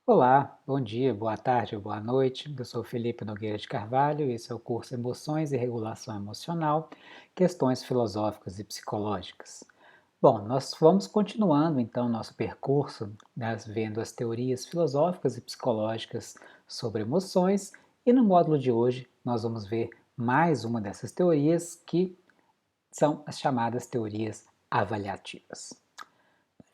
Olá, bom dia, boa tarde ou boa noite. Eu sou Felipe Nogueira de Carvalho e esse é o curso Emoções e Regulação Emocional, Questões Filosóficas e Psicológicas. Bom, nós vamos continuando então nosso percurso, vendo as teorias filosóficas e psicológicas sobre emoções, e no módulo de hoje nós vamos ver mais uma dessas teorias que são as chamadas teorias avaliativas.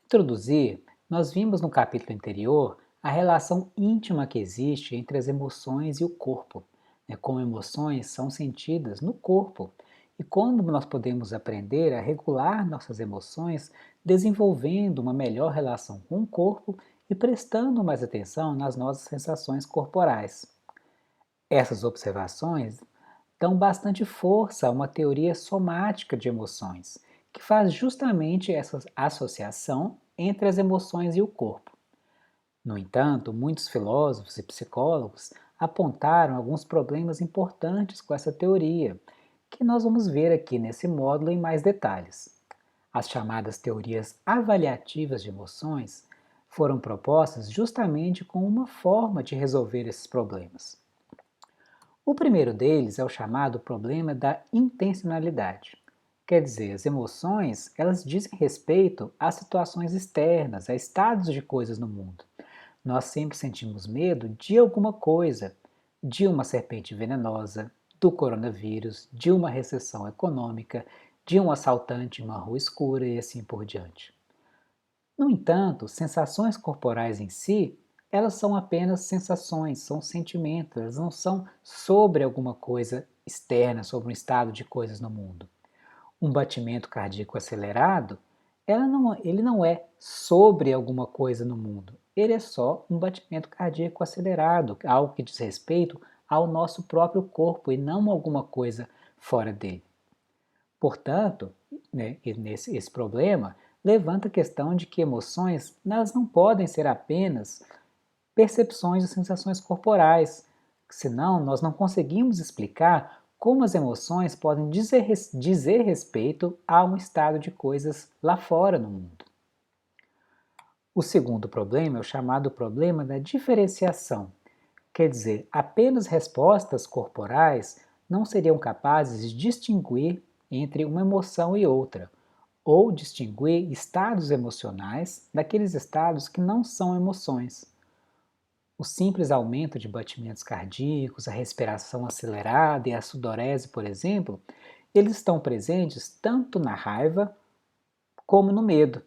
Introduzir, nós vimos no capítulo anterior a relação íntima que existe entre as emoções e o corpo, como emoções são sentidas no corpo e como nós podemos aprender a regular nossas emoções desenvolvendo uma melhor relação com o corpo e prestando mais atenção nas nossas sensações corporais. Essas observações dão bastante força a uma teoria somática de emoções, que faz justamente essa associação entre as emoções e o corpo. No entanto, muitos filósofos e psicólogos apontaram alguns problemas importantes com essa teoria, que nós vamos ver aqui nesse módulo em mais detalhes. As chamadas teorias avaliativas de emoções foram propostas justamente com uma forma de resolver esses problemas. O primeiro deles é o chamado problema da intencionalidade. Quer dizer, as emoções, elas dizem respeito a situações externas, a estados de coisas no mundo. Nós sempre sentimos medo de alguma coisa, de uma serpente venenosa, do coronavírus, de uma recessão econômica, de um assaltante em uma rua escura e assim por diante. No entanto, sensações corporais em si, elas são apenas sensações, são sentimentos, elas não são sobre alguma coisa externa, sobre um estado de coisas no mundo. Um batimento cardíaco acelerado, ele não é sobre alguma coisa no mundo, ele é só um batimento cardíaco acelerado, algo que diz respeito ao nosso próprio corpo e não alguma coisa fora dele. Portanto, esse problema levanta a questão de que emoções elas não podem ser apenas percepções e sensações corporais, senão nós não conseguimos explicar como as emoções podem dizer respeito a um estado de coisas lá fora no mundo. O segundo problema é o chamado problema da diferenciação, quer dizer, apenas respostas corporais não seriam capazes de distinguir entre uma emoção e outra, ou distinguir estados emocionais daqueles estados que não são emoções. O simples aumento de batimentos cardíacos, a respiração acelerada e a sudorese, por exemplo, eles estão presentes tanto na raiva como no medo.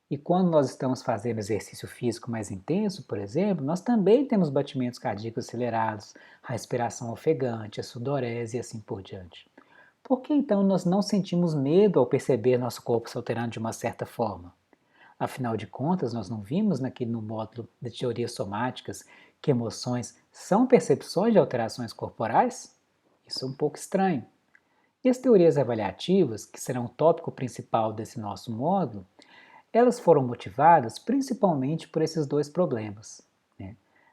E quando nós estamos fazendo exercício físico mais intenso, por exemplo, nós também temos batimentos cardíacos acelerados, a respiração ofegante, a sudorese e assim por diante. Por que então nós não sentimos medo ao perceber nosso corpo se alterando de uma certa forma? Afinal de contas, nós não vimos no módulo de teorias somáticas que emoções são percepções de alterações corporais? Isso é um pouco estranho. E as teorias avaliativas, que serão o tópico principal desse nosso módulo, elas foram motivadas principalmente por esses dois problemas.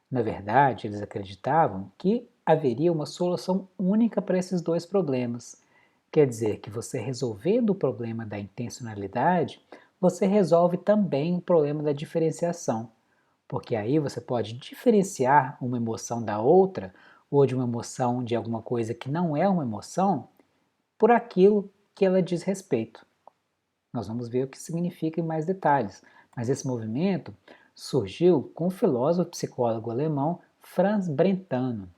Na verdade, eles acreditavam que haveria uma solução única para esses dois problemas. Quer dizer que você resolvendo o problema da intencionalidade, você resolve também o problema da diferenciação, porque aí você pode diferenciar uma emoção da outra, ou de uma emoção de alguma coisa que não é uma emoção, por aquilo que ela diz respeito. Nós vamos ver o que significa em mais detalhes, mas esse movimento surgiu com o filósofo psicólogo alemão Franz Brentano,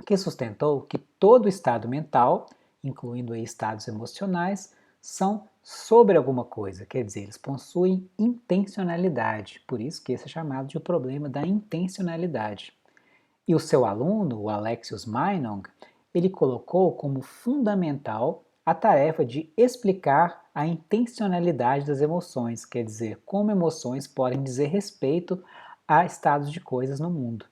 que sustentou que todo estado mental, incluindo aí estados emocionais, são sobre alguma coisa, quer dizer, eles possuem intencionalidade, por isso que esse é chamado de o problema da intencionalidade. E o seu aluno, o Alexius Meinong, ele colocou como fundamental a tarefa de explicar a intencionalidade das emoções, quer dizer, como emoções podem dizer respeito a estados de coisas no mundo.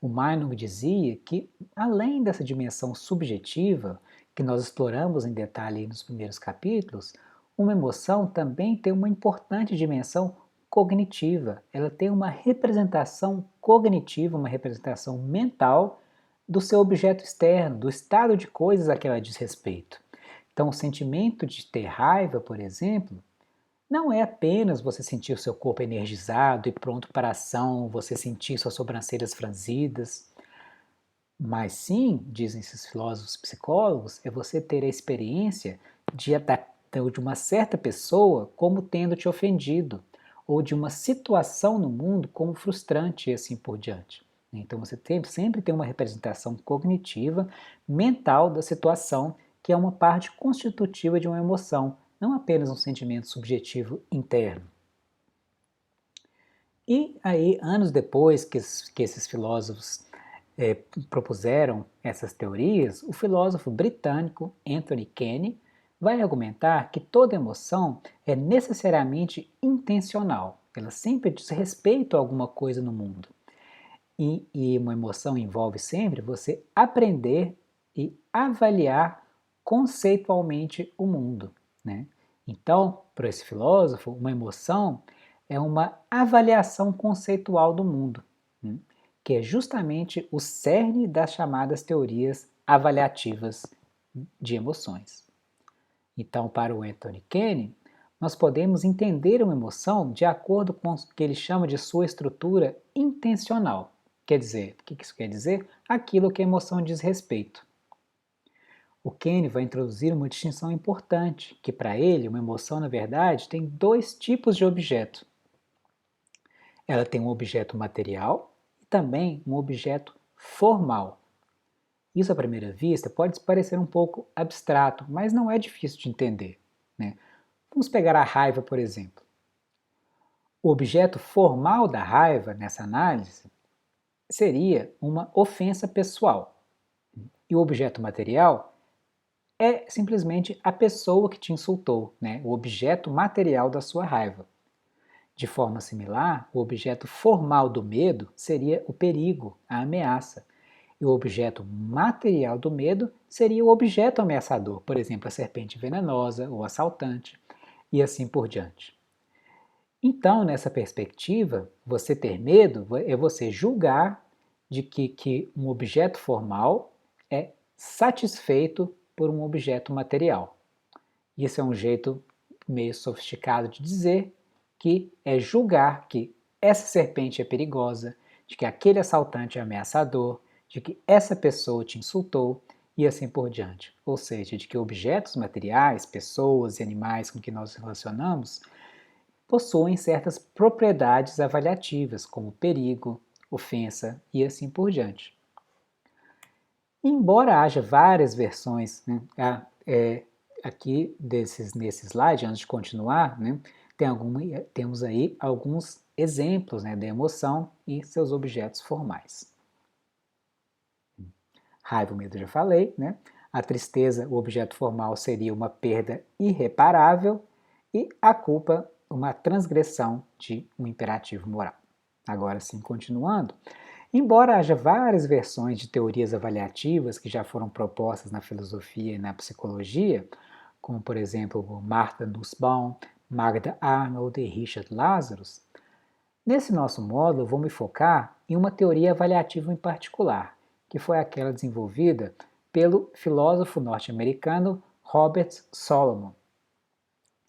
O Meinong dizia que, além dessa dimensão subjetiva, que nós exploramos em detalhe nos primeiros capítulos, uma emoção também tem uma importante dimensão cognitiva. Ela tem uma representação cognitiva, uma representação mental do seu objeto externo, do estado de coisas a que ela diz respeito. Então, o sentimento de ter raiva, por exemplo, Não é apenas você sentir o seu corpo energizado e pronto para a ação, você sentir suas sobrancelhas franzidas, mas sim, dizem esses filósofos psicólogos, é você ter a experiência de uma certa pessoa como tendo te ofendido, ou de uma situação no mundo como frustrante e assim por diante. Então você sempre tem uma representação cognitiva, mental da situação, que é uma parte constitutiva de uma emoção, não apenas um sentimento subjetivo interno. E aí, anos depois que esses filósofos é, propuseram essas teorias, o filósofo britânico Anthony Kenny vai argumentar que toda emoção é necessariamente intencional. Ela sempre diz respeito a alguma coisa no mundo. E uma emoção envolve sempre você aprender e avaliar conceitualmente o mundo, né? Então, para esse filósofo, uma emoção é uma avaliação conceitual do mundo, né? Que é justamente o cerne das chamadas teorias avaliativas de emoções. Então, para o Anthony Kenny, nós podemos entender uma emoção de acordo com o que ele chama de sua estrutura intencional. Quer dizer, o que isso quer dizer? Aquilo que a emoção diz respeito. O Kenny vai introduzir uma distinção importante, que para ele, uma emoção, na verdade, tem dois tipos de objeto. Ela tem um objeto material e também um objeto formal. Isso, à primeira vista, pode parecer um pouco abstrato, mas não é difícil de entender, né? Vamos pegar a raiva, por exemplo. O objeto formal da raiva, nessa análise, seria uma ofensa pessoal. E o objeto material é simplesmente a pessoa que te insultou, né? O objeto material da sua raiva. De forma similar, o objeto formal do medo seria o perigo, a ameaça. E o objeto material do medo seria o objeto ameaçador, por exemplo, a serpente venenosa, o assaltante, e assim por diante. Então, nessa perspectiva, você ter medo é você julgar de que um objeto formal é satisfeito por um objeto material. Isso é um jeito meio sofisticado de dizer que é julgar que essa serpente é perigosa, de que aquele assaltante é ameaçador, de que essa pessoa te insultou e assim por diante. Ou seja, de que objetos materiais, pessoas e animais com que nós nos relacionamos possuem certas propriedades avaliativas, como perigo, ofensa e assim por diante. Embora haja várias versões, né, aqui nesse slide, antes de continuar, né, temos aí alguns exemplos, né, da emoção e seus objetos formais. Raiva e medo, já falei, né? A tristeza, o objeto formal, seria uma perda irreparável e a culpa, uma transgressão de um imperativo moral. Agora sim, continuando. Embora haja várias versões de teorias avaliativas que já foram propostas na filosofia e na psicologia, como por exemplo Martha Nussbaum, Magda Arnold e Richard Lazarus, nesse nosso módulo eu vou me focar em uma teoria avaliativa em particular, que foi aquela desenvolvida pelo filósofo norte-americano Robert Solomon.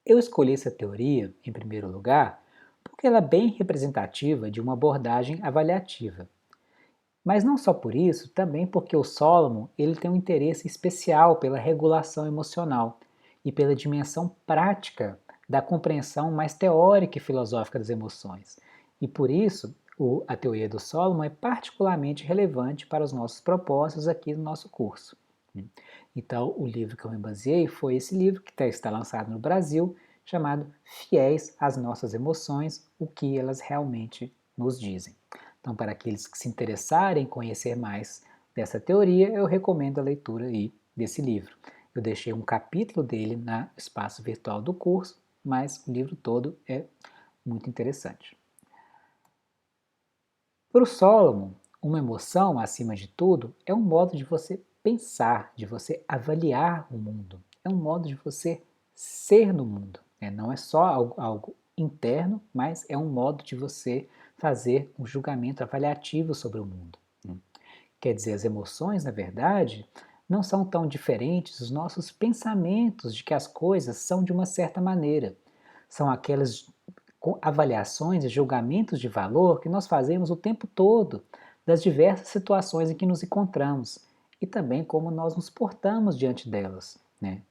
Eu escolhi essa teoria, em primeiro lugar, porque ela é bem representativa de uma abordagem avaliativa. Mas não só por isso, também porque o Solomon ele tem um interesse especial pela regulação emocional e pela dimensão prática da compreensão mais teórica e filosófica das emoções. E por isso, a teoria do Solomon é particularmente relevante para os nossos propósitos aqui no nosso curso. Então, o livro que eu me baseei foi esse livro que está lançado no Brasil, chamado Fiéis às Nossas Emoções, o que elas realmente nos dizem. Então, para aqueles que se interessarem em conhecer mais dessa teoria, eu recomendo a leitura aí desse livro. Eu deixei um capítulo dele no espaço virtual do curso, mas o livro todo é muito interessante. Para o Solomon, uma emoção, acima de tudo, é um modo de você pensar, de você avaliar o mundo. É um modo de você ser no mundo. Não é só algo interno, mas é um modo de você fazer um julgamento avaliativo sobre o mundo. Quer dizer, as emoções, na verdade, não são tão diferentes dos nossos pensamentos de que as coisas são de uma certa maneira. São aquelas avaliações e julgamentos de valor que nós fazemos o tempo todo das diversas situações em que nos encontramos e também como nós nos portamos diante delas, né?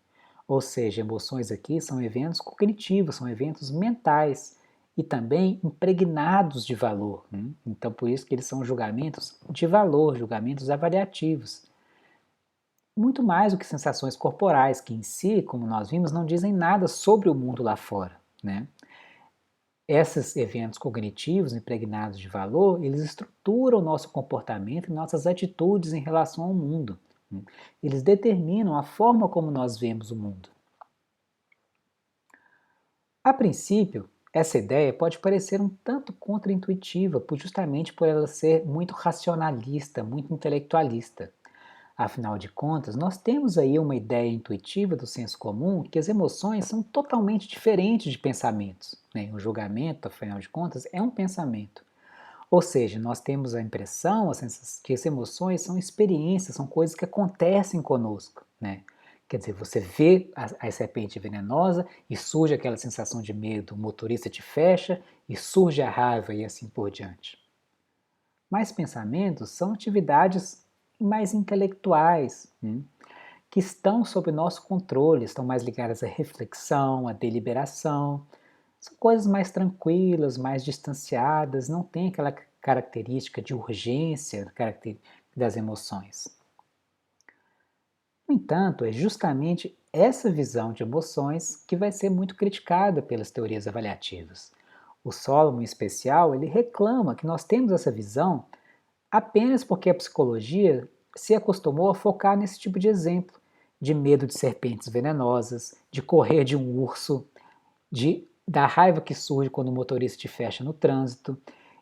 Ou seja, emoções aqui são eventos cognitivos, são eventos mentais e também impregnados de valor, né? Então, por isso que eles são julgamentos de valor, julgamentos avaliativos. Muito mais do que sensações corporais, que em si, como nós vimos, não dizem nada sobre o mundo lá fora, né? Esses eventos cognitivos impregnados de valor, eles estruturam o nosso comportamento e nossas atitudes em relação ao mundo, né? Eles determinam a forma como nós vemos o mundo. A princípio, essa ideia pode parecer um tanto contraintuitiva, justamente por ela ser muito racionalista, muito intelectualista. Afinal de contas, nós temos aí uma ideia intuitiva do senso comum que as emoções são totalmente diferentes de pensamentos, né? O julgamento, afinal de contas, é um pensamento. Ou seja, nós temos a impressão que as emoções são experiências, são coisas que acontecem conosco, né? Quer dizer, você vê a serpente venenosa e surge aquela sensação de medo, o motorista te fecha e surge a raiva e assim por diante. Mas pensamentos são atividades mais intelectuais, que estão sob nosso controle, estão mais ligadas à reflexão, à deliberação. São coisas mais tranquilas, mais distanciadas, não tem aquela característica de urgência das emoções. No entanto, é justamente essa visão de emoções que vai ser muito criticada pelas teorias avaliativas. O Solomon, em especial, ele reclama que nós temos essa visão apenas porque a psicologia se acostumou a focar nesse tipo de exemplo, de medo de serpentes venenosas, de correr de um urso, da raiva que surge quando o motorista te fecha no trânsito.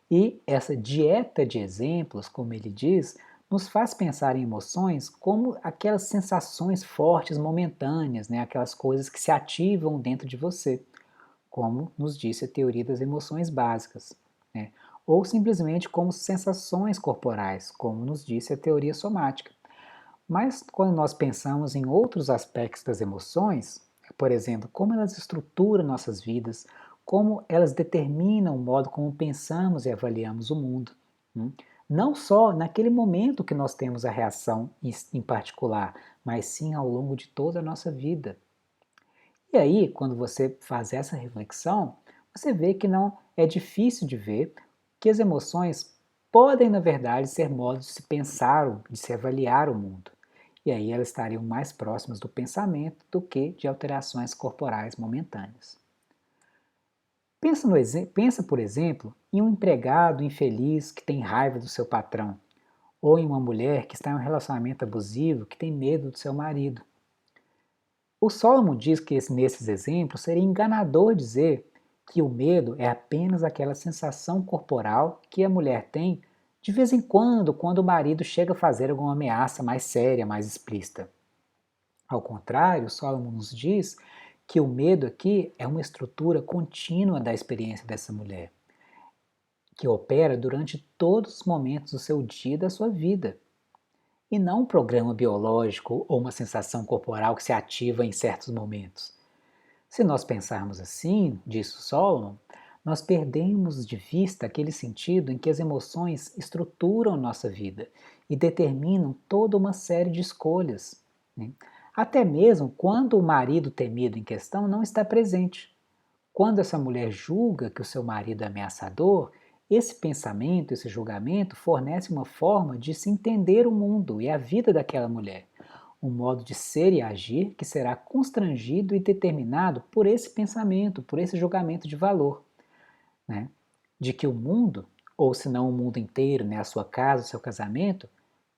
E essa dieta de exemplos, como ele diz, nos faz pensar em emoções como aquelas sensações fortes, momentâneas, né? Aquelas coisas que se ativam dentro de você, como nos disse a teoria das emoções básicas, né? Ou simplesmente como sensações corporais, como nos disse a teoria somática. Mas quando nós pensamos em outros aspectos das emoções, por exemplo, como elas estruturam nossas vidas, como elas determinam o modo como pensamos e avaliamos o mundo, né? Não só naquele momento que nós temos a reação em particular, mas sim ao longo de toda a nossa vida. E aí, quando você faz essa reflexão, você vê que não é difícil de ver que as emoções podem, na verdade, ser modos de se pensar, de se avaliar o mundo. E aí elas estariam mais próximas do pensamento do que de alterações corporais momentâneas. Pensa, por exemplo, em um empregado infeliz que tem raiva do seu patrão, ou em uma mulher que está em um relacionamento abusivo que tem medo do seu marido. O Solomon diz que nesses exemplos seria enganador dizer que o medo é apenas aquela sensação corporal que a mulher tem de vez em quando o marido chega a fazer alguma ameaça mais séria, mais explícita. Ao contrário, Solomon nos diz que o medo aqui é uma estrutura contínua da experiência dessa mulher, que opera durante todos os momentos do seu dia e da sua vida, e não um programa biológico ou uma sensação corporal que se ativa em certos momentos. Se nós pensarmos assim, diz Solomon, nós perdemos de vista aquele sentido em que as emoções estruturam nossa vida e determinam toda uma série de escolhas, né? Até mesmo quando o marido temido em questão não está presente. Quando essa mulher julga que o seu marido é ameaçador, esse pensamento, esse julgamento fornece uma forma de se entender o mundo e a vida daquela mulher, um modo de ser e agir que será constrangido e determinado por esse pensamento, por esse julgamento de valor, né? De que o mundo, ou se não o mundo inteiro, né, a sua casa, o seu casamento,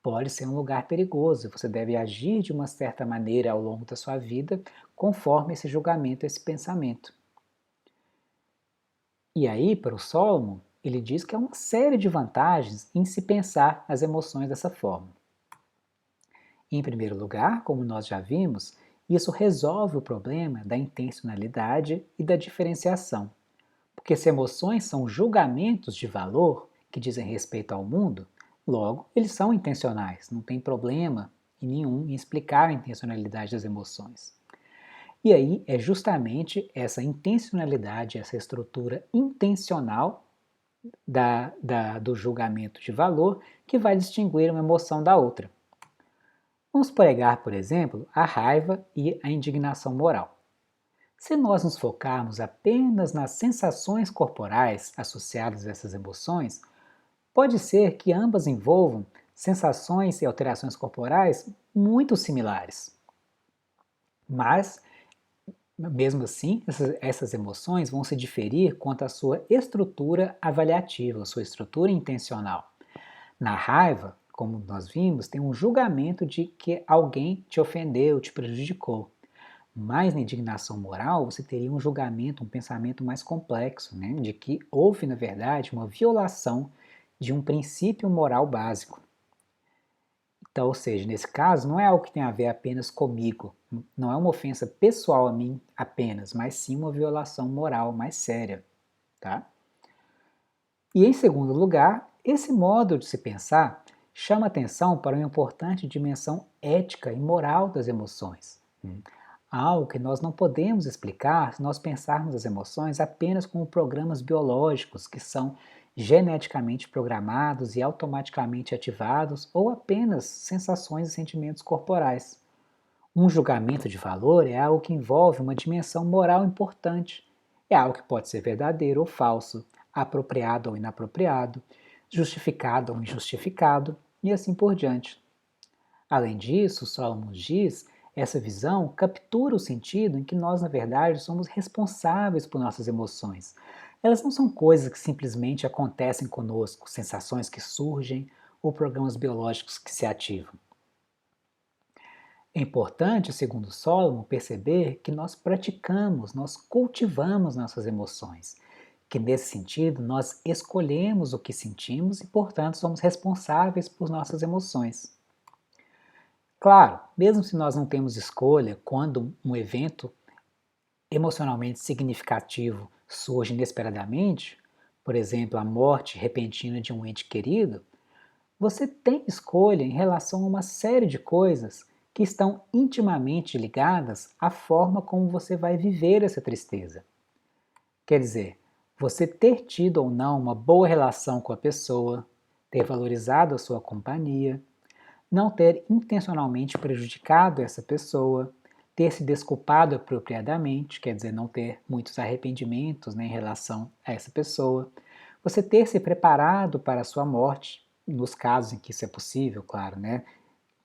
pode ser um lugar perigoso. Você deve agir de uma certa maneira ao longo da sua vida, conforme esse julgamento, esse pensamento. E aí, para o Solomon, ele diz que há uma série de vantagens em se pensar as emoções dessa forma. Em primeiro lugar, como nós já vimos, isso resolve o problema da intencionalidade e da diferenciação. Porque se emoções são julgamentos de valor que dizem respeito ao mundo, logo, eles são intencionais, não tem problema nenhum em explicar a intencionalidade das emoções. E aí é justamente essa intencionalidade, essa estrutura intencional do julgamento de valor que vai distinguir uma emoção da outra. Vamos pegar, por exemplo, a raiva e a indignação moral. Se nós nos focarmos apenas nas sensações corporais associadas a essas emoções, pode ser que ambas envolvam sensações e alterações corporais muito similares. Mas, mesmo assim, essas emoções vão se diferir quanto à sua estrutura avaliativa, sua estrutura intencional. Na raiva, como nós vimos, tem um julgamento de que alguém te ofendeu, te prejudicou. Mas na indignação moral, você teria um julgamento, um pensamento mais complexo, né? De que houve, na verdade, uma violação de um princípio moral básico. Então, ou seja, nesse caso, não é algo que tem a ver apenas comigo, não é uma ofensa pessoal a mim apenas, mas sim uma violação moral mais séria, tá? E em segundo lugar, esse modo de se pensar chama atenção para uma importante dimensão ética e moral das emoções. Algo que nós não podemos explicar se nós pensarmos as emoções apenas como programas biológicos que são geneticamente programados e automaticamente ativados ou apenas sensações e sentimentos corporais. Um julgamento de valor é algo que envolve uma dimensão moral importante. É algo que pode ser verdadeiro ou falso, apropriado ou inapropriado, justificado ou injustificado e assim por diante. Além disso, Solomon diz, essa visão captura o sentido em que nós, na verdade, somos responsáveis por nossas emoções. Elas não são coisas que simplesmente acontecem conosco, sensações que surgem ou programas biológicos que se ativam. É importante, segundo Solomon, perceber que nós praticamos, nós cultivamos nossas emoções, que nesse sentido nós escolhemos o que sentimos e, portanto, somos responsáveis por nossas emoções. Claro, mesmo se nós não temos escolha, quando um evento emocionalmente significativo surge inesperadamente, por exemplo, a morte repentina de um ente querido, você tem escolha em relação a uma série de coisas que estão intimamente ligadas à forma como você vai viver essa tristeza. Quer dizer, você ter tido ou não uma boa relação com a pessoa, ter valorizado a sua companhia, não ter intencionalmente prejudicado essa pessoa, ter se desculpado apropriadamente, quer dizer, não ter muitos arrependimentos, né, em relação a essa pessoa, você ter se preparado para a sua morte, nos casos em que isso é possível, claro, né?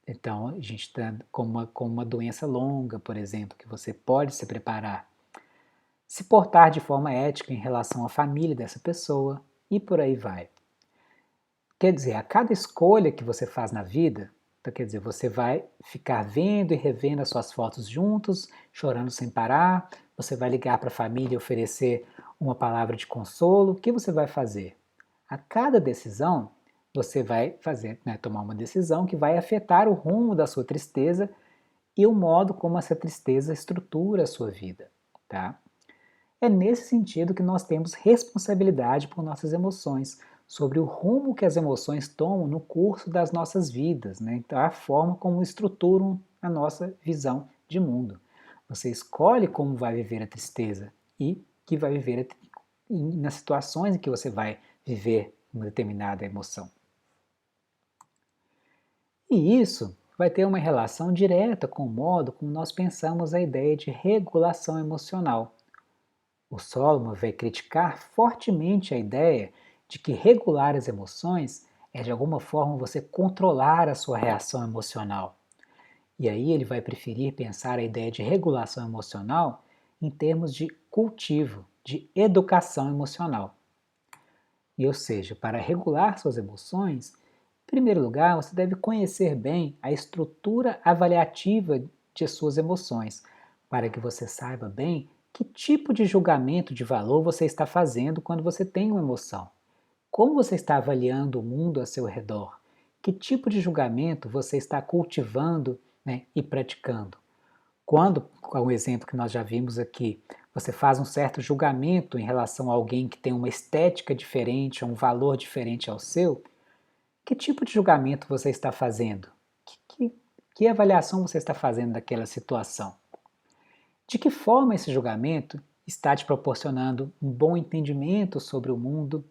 Então, a gente está com uma doença longa, por exemplo, que você pode se preparar. Se portar de forma ética em relação à família dessa pessoa e por aí vai. Quer dizer, a cada escolha que você faz na vida, então, quer dizer, você vai ficar vendo e revendo as suas fotos juntos, chorando sem parar, você vai ligar para a família e oferecer uma palavra de consolo, o que você vai fazer? A cada decisão, você vai fazer, né, tomar uma decisão que vai afetar o rumo da sua tristeza e o modo como essa tristeza estrutura a sua vida, tá? É nesse sentido que nós temos responsabilidade por nossas emoções, sobre o rumo que as emoções tomam no curso das nossas vidas, né? Então, a forma como estruturam a nossa visão de mundo. Você escolhe como vai viver a tristeza e que vai viver nas situações em que você vai viver uma determinada emoção. E isso vai ter uma relação direta com o modo como nós pensamos a ideia de regulação emocional. O Solomon vai criticar fortemente a ideia de que regular as emoções é de alguma forma você controlar a sua reação emocional. E aí ele vai preferir pensar a ideia de regulação emocional em termos de cultivo, de educação emocional. E ou seja, para regular suas emoções, em primeiro lugar, você deve conhecer bem a estrutura avaliativa de suas emoções, para que você saiba bem que tipo de julgamento de valor você está fazendo quando você tem uma emoção. Como você está avaliando o mundo a seu redor? Que tipo de julgamento você está cultivando, né, e praticando? Quando, com o exemplo que nós já vimos aqui, você faz um certo julgamento em relação a alguém que tem uma estética diferente, um valor diferente ao seu, que tipo de julgamento você está fazendo? Que avaliação você está fazendo daquela situação? De que forma esse julgamento está te proporcionando um bom entendimento sobre o mundo,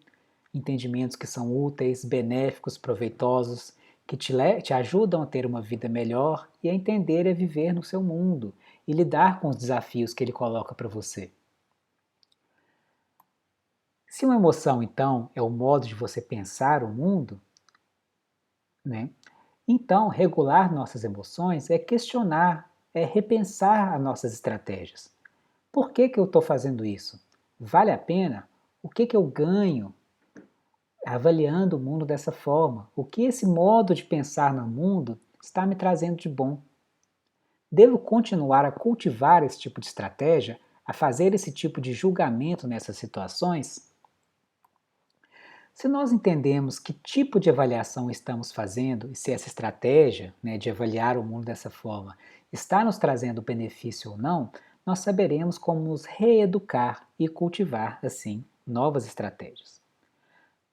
entendimentos que são úteis, benéficos, proveitosos, que te ajudam a ter uma vida melhor e a entender e a viver no seu mundo e lidar com os desafios que ele coloca para você. Se uma emoção, então, é o modo de você pensar o mundo, né? Então, regular nossas emoções é questionar, é repensar as nossas estratégias. Por que eu estou fazendo isso? Vale a pena? O que eu ganho avaliando o mundo dessa forma? O que esse modo de pensar no mundo está me trazendo de bom? Devo continuar a cultivar esse tipo de estratégia, a fazer esse tipo de julgamento nessas situações? Se nós entendemos que tipo de avaliação estamos fazendo e se essa estratégia, de avaliar o mundo dessa forma está nos trazendo benefício ou não, nós saberemos como nos reeducar e cultivar, assim, novas estratégias.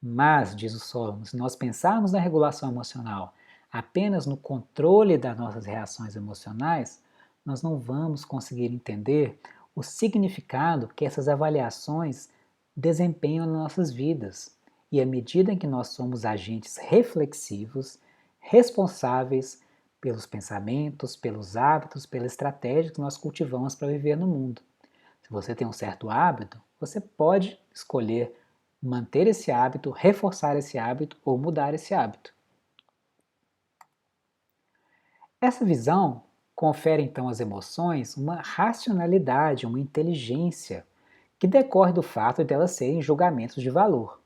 Mas, diz o Solomon, se nós pensarmos na regulação emocional apenas no controle das nossas reações emocionais, nós não vamos conseguir entender o significado que essas avaliações desempenham nas nossas vidas. E à medida em que nós somos agentes reflexivos, responsáveis pelos pensamentos, pelos hábitos, pela estratégia que nós cultivamos para viver no mundo. Se você tem um certo hábito, você pode escolher manter esse hábito, reforçar esse hábito ou mudar esse hábito. Essa visão confere então às emoções uma racionalidade, uma inteligência, que decorre do fato de elas serem julgamentos de valor.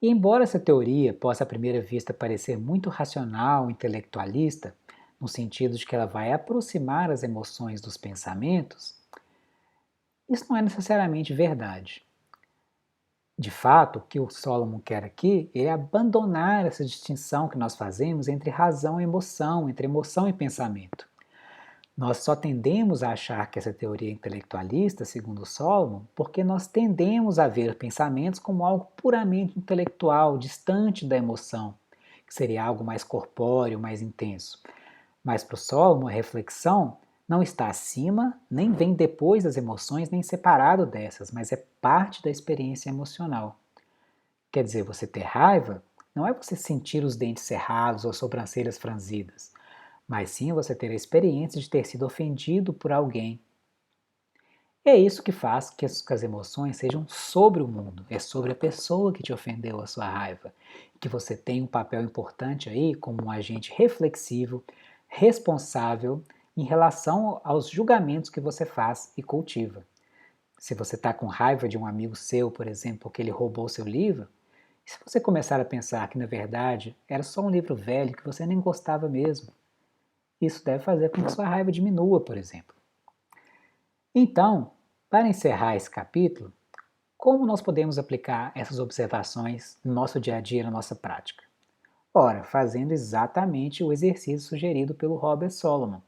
E embora essa teoria possa à primeira vista parecer muito racional, intelectualista, no sentido de que ela vai aproximar as emoções dos pensamentos, isso não é necessariamente verdade. De fato, o que o Solomon quer aqui é abandonar essa distinção que nós fazemos entre razão e emoção, entre emoção e pensamento. Nós só tendemos a achar que essa teoria é intelectualista, segundo Solomon, porque nós tendemos a ver pensamentos como algo puramente intelectual, distante da emoção, que seria algo mais corpóreo, mais intenso. Mas para o Solomon, a reflexão não está acima, nem vem depois das emoções, nem separado dessas, mas é parte da experiência emocional. Quer dizer, você ter raiva não é você sentir os dentes cerrados ou as sobrancelhas franzidas, mas sim você ter a experiência de ter sido ofendido por alguém. É isso que faz que as emoções sejam sobre o mundo, é sobre a pessoa que te ofendeu a sua raiva, que você tem um papel importante aí como um agente reflexivo, responsável em relação aos julgamentos que você faz e cultiva. Se você está com raiva de um amigo seu, por exemplo, porque ele roubou seu livro, e se você começar a pensar que na verdade era só um livro velho que você nem gostava mesmo, isso deve fazer com que sua raiva diminua, por exemplo. Então, para encerrar esse capítulo, como nós podemos aplicar essas observações no nosso dia a dia, na nossa prática? Ora, fazendo exatamente o exercício sugerido pelo Robert Solomon.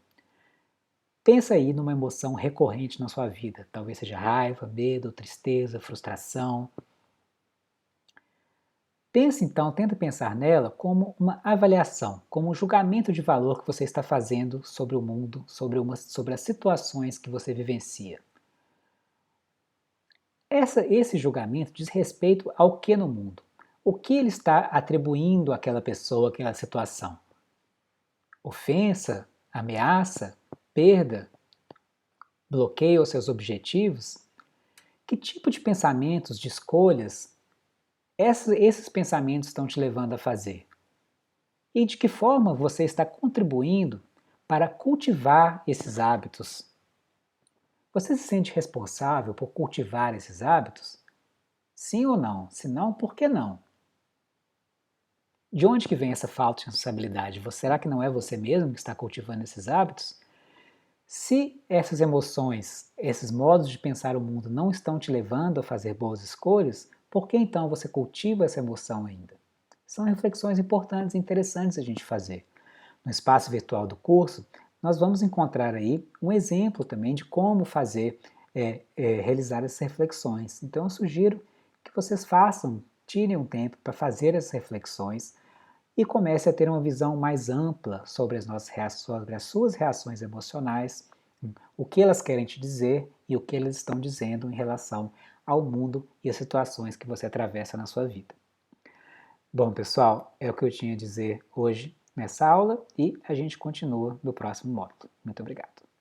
Pensa aí numa emoção recorrente na sua vida, talvez seja raiva, medo, tristeza, frustração. Pensa então, tenta pensar nela como uma avaliação, como um julgamento de valor que você está fazendo sobre o mundo, sobre as situações que você vivencia. Esse julgamento diz respeito ao que no mundo? O que ele está atribuindo àquela pessoa, àquela situação? Ofensa, ameaça, perda, bloqueio aos seus objetivos? Que tipo de pensamentos, de escolhas, esses pensamentos estão te levando a fazer? E de que forma você está contribuindo para cultivar esses hábitos? Você se sente responsável por cultivar esses hábitos? Sim ou não? Se não, por que não? De onde que vem essa falta de responsabilidade? Será que não é você mesmo que está cultivando esses hábitos? Se essas emoções, esses modos de pensar o mundo não estão te levando a fazer boas escolhas, por que então você cultiva essa emoção ainda? São reflexões importantes e interessantes a gente fazer. No espaço virtual do curso, nós vamos encontrar aí um exemplo também de como fazer, realizar essas reflexões. Então eu sugiro que vocês façam, tirem um tempo para fazer essas reflexões e comece a ter uma visão mais ampla sobre as suas reações emocionais, o que elas querem te dizer e o que elas estão dizendo em relação ao mundo e as situações que você atravessa na sua vida. Bom, pessoal, é o que eu tinha a dizer hoje nessa aula e a gente continua no próximo módulo. Muito obrigado.